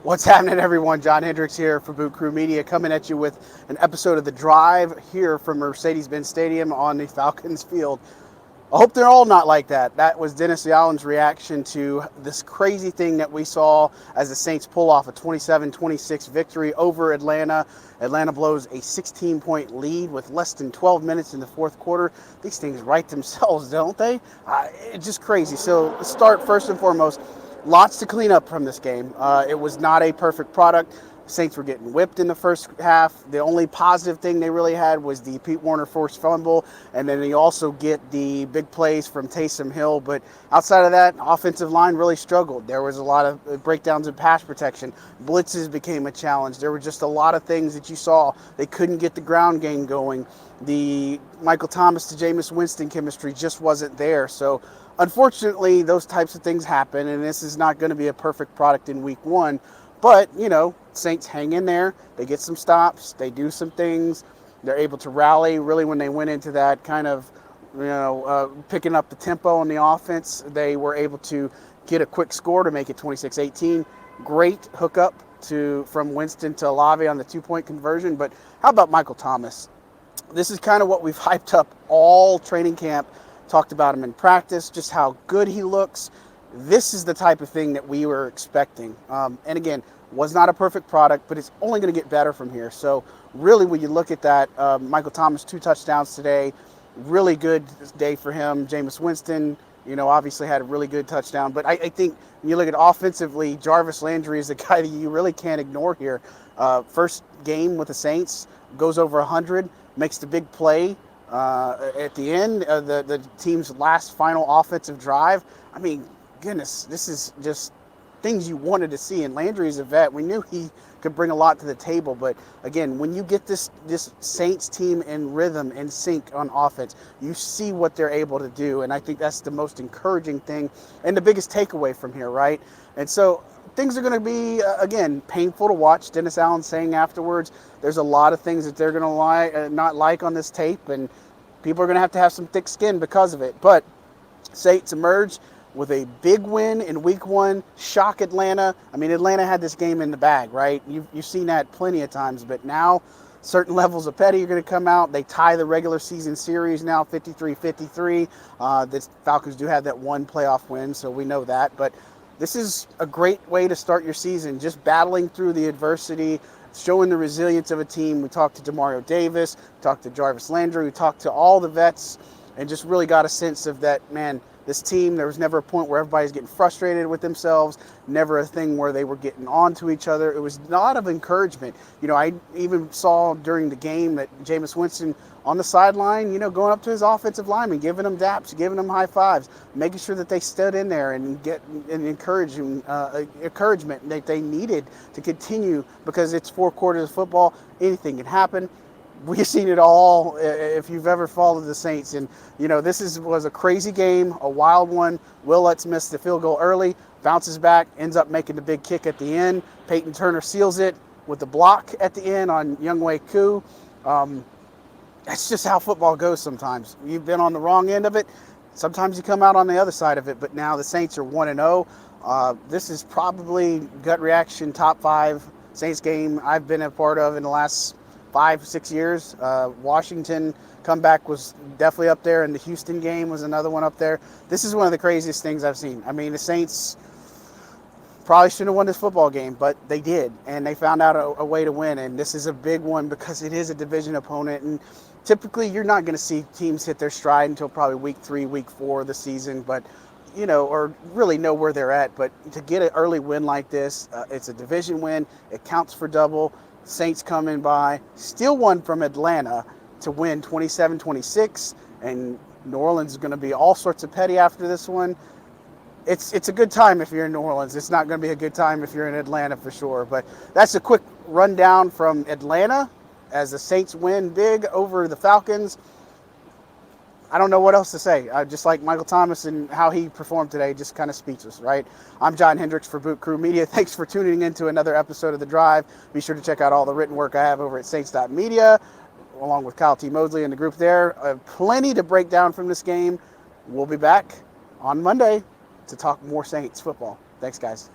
What's happening, everyone? John Hendricks here for Boot Crew Media, coming at you with an episode of The Drive here from Mercedes-Benz Stadium on the Falcons field. I hope they're all not like that. That was Dennis Allen's reaction to this crazy thing that we saw as the Saints pull off a 27-26 victory over Atlanta. Atlanta blows a 16-point lead with less than 12 minutes in the fourth quarter. These things right themselves, don't they? It's just crazy. So let's start first and foremost. Lots to clean up from this game. It was not a perfect product. Saints were getting whipped in the first half. The only positive thing they really had was the Pete Werner forced fumble, and then you also get the big plays from Taysom Hill. But outside of that, offensive line really struggled. There was a lot of breakdowns in pass protection. Blitzes became a challenge. There were just a lot of things that you saw. They couldn't get the ground game going. The Michael Thomas to Jameis Winston chemistry just wasn't there. So unfortunately, those types of things happen, and this is not going to be a perfect product in week one. But, Saints hang in there. They get some stops. They do some things. They're able to rally. Really, when they went into that kind of, picking up the tempo on the offense, they were able to get a quick score to make it 26-18. Great hookup from Winston to Olave on the two-point conversion. But how about Michael Thomas? This is kind of what we've hyped up all training camp. Talked about him in practice, just how good he looks. This is the type of thing that we were expecting. And again, was not a perfect product, but it's only going to get better from here. So really, when you look at that, Michael Thomas, 2 touchdowns today, really good day for him. Jameis Winston, obviously had a really good touchdown. But I think when you look at offensively, Jarvis Landry is the guy that you really can't ignore here. First game with the Saints, goes over 100, makes the big play at the end of the team's last final offensive drive. I mean, goodness, this is just things you wanted to see. And Landry is a vet. We knew he could bring a lot to the table. But again, when you get this Saints team in rhythm and sync on offense, you see what they're able to do. And I think that's the most encouraging thing and the biggest takeaway from here, right? And so things are going to be, again, painful to watch. Dennis Allen saying afterwards, there's a lot of things that they're going to not like on this tape. And people are going to have some thick skin because of it. But Saints emerged with a big win in week one, shock Atlanta. I mean, Atlanta had this game in the bag, right? You've seen that plenty of times, but now certain levels of petty are going to come out. They tie the regular season series now 53-53. The Falcons do have that one playoff win, so we know that. But this is a great way to start your season, just battling through the adversity, showing the resilience of a team. We talked to Demario Davis, talked to Jarvis Landry, we talked to all the vets, and just really got a sense of that, man, this team, there was never a point where everybody's getting frustrated with themselves, never a thing where they were getting on to each other. It was a lot of encouragement. I even saw during the game that Jameis Winston on the sideline, going up to his offensive lineman, giving them daps, giving them high fives, making sure that they stood in there and get an encouragement that they needed to continue, because it's 4 quarters of football. Anything can happen. We've seen it all if you've ever followed the Saints. And, this was a crazy game, a wild one. Will Lutz missed the field goal early, bounces back, ends up making the big kick at the end. Peyton Turner seals it with the block at the end on Younghoe Koo. That's just how football goes sometimes. You've been on the wrong end of it. Sometimes you come out on the other side of it. But now the Saints are 1-0. This is probably gut reaction top 5 Saints game I've been a part of in the last 5-6 years. Washington comeback was definitely up there, and the Houston game was another one up there. This is one of the craziest things I've seen. I mean, the Saints probably shouldn't have won this football game, but they did, and they found out a way to win. And this is a big one because it is a division opponent, and typically you're not going to see teams hit their stride until probably week 3, week 4 of the season, but or really know where they're at. But to get an early win like this, it's a division win. It counts for double. Saints coming by, still won from Atlanta to win 27-26, and New Orleans is going to be all sorts of petty after this one. It's a good time if you're in New Orleans. It's not going to be a good time if you're in Atlanta for sure. But that's a quick rundown from Atlanta as the Saints win big over the Falcons. I don't know what else to say. Just like Michael Thomas and how he performed today, just kind of speechless, right? I'm John Hendricks for Boot Crew Media. Thanks for tuning in to another episode of The Drive. Be sure to check out all the written work I have over at Saints.media, along with Kyle T. Mosley and the group there. Plenty to break down from this game. We'll be back on Monday to talk more Saints football. Thanks, guys.